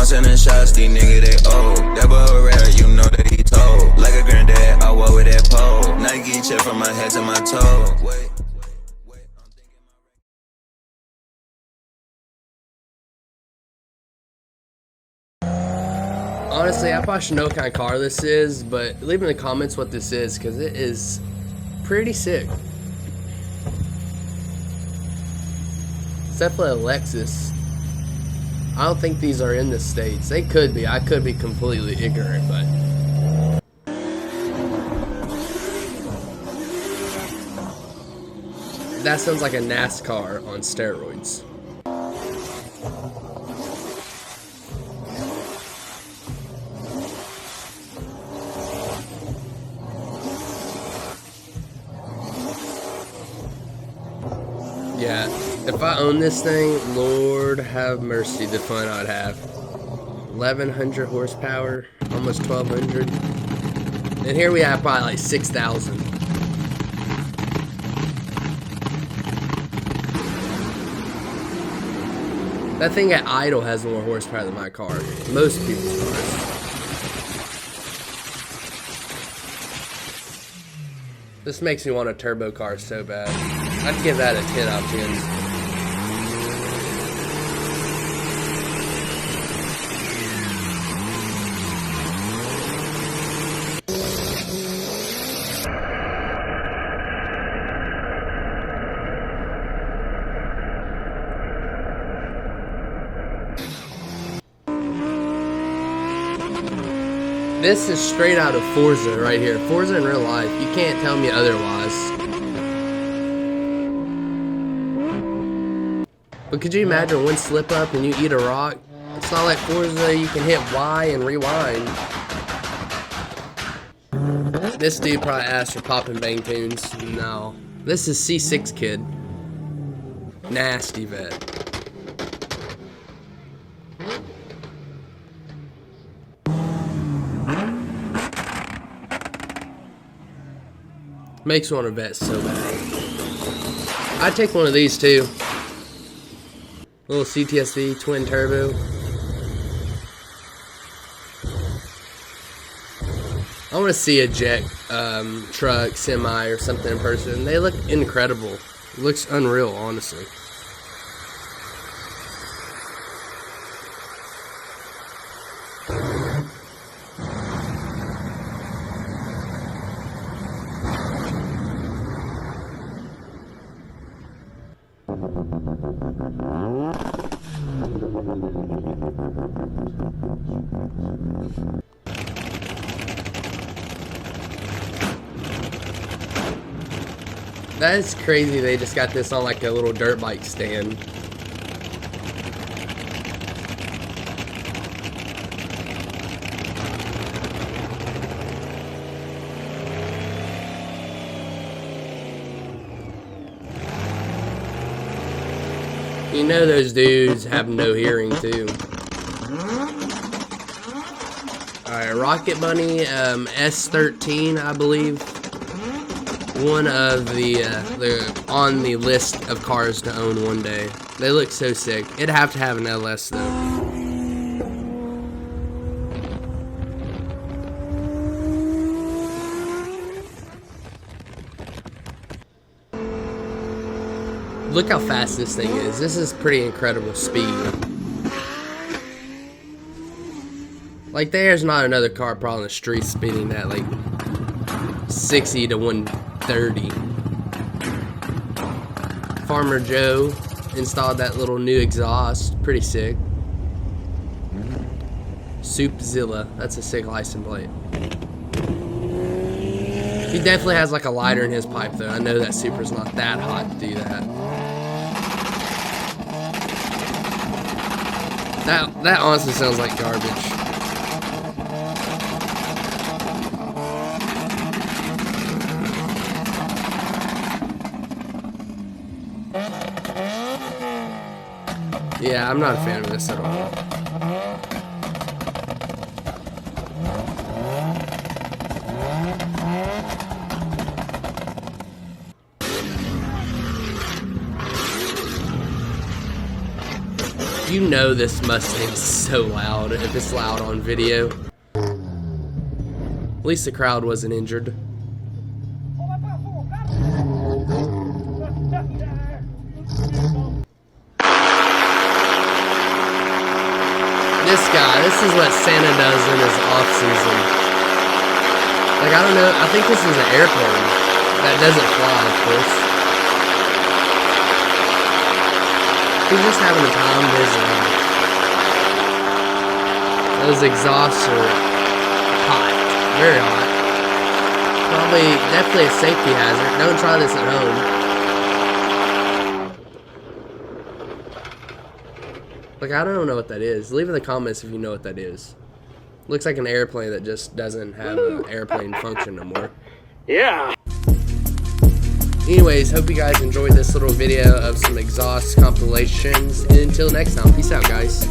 sending shots, these niggas they old. That boy rare, you know that he told. Like a granddad, I walk with that pole. Nike check from my head to my toe. Wait. Honestly, I probably should know what kind of car this is, but leave in the comments what this is, because it is pretty sick. It's definitely a Lexus. I don't think these are in the States. They could be. I could be completely ignorant, but... that sounds like a NASCAR on steroids. Yeah, if I own this thing, Lord have mercy, the fun I'd have. 1,100 horsepower, almost 1,200. And here we have probably like 6,000. That thing at idle has more horsepower than my car. Most people's cars. This makes me want a turbo car so bad. I'd give that a 10 out of 10. This is straight out of Forza right here. Forza in real life. You can't tell me otherwise. But could you imagine one slip up and you eat a rock? It's not like Forza, you can hit Y and rewind. This dude probably asked for Pop and Bang tunes. No. This is C6 Kid. Nasty vet. Makes me want to bet so bad. I'd take one of these too. Little CTSV twin turbo. I want to see a jet truck, semi, or something in person. They look incredible. It looks unreal, honestly. That is crazy, they just got this on like a little dirt bike stand. You know those dudes have no hearing too. Alright, Rocket Bunny, S13 I believe. One of the on the list of cars to own one day. They look so sick. It'd have to have an LS though. Look how fast this thing is. This is pretty incredible speed. Like there's not another car probably on the street speeding that like 60 to 130. Farmer Joe installed that little new exhaust. Pretty sick. Soupzilla. That's a sick license plate. He definitely has like a lighter in his pipe though. I know that Supra's not that hot to do that. That honestly sounds like garbage. Yeah, I'm not a fan of this at all. You know this Mustang's so loud if it's loud on video. At least the crowd wasn't injured. This guy, this is what Santa does in his off season. Like, I don't know, I think this is an airplane that doesn't fly, of course. He's just having the time of his life. Those exhausts are hot, very hot. Probably, definitely a safety hazard. Don't try this at home. Like, I don't know what that is. Leave in the comments if you know what that is. Looks like an airplane that just doesn't have an airplane function no more. Yeah. Anyways, hope you guys enjoyed this little video of some exhaust compilations. And until next time, peace out, guys.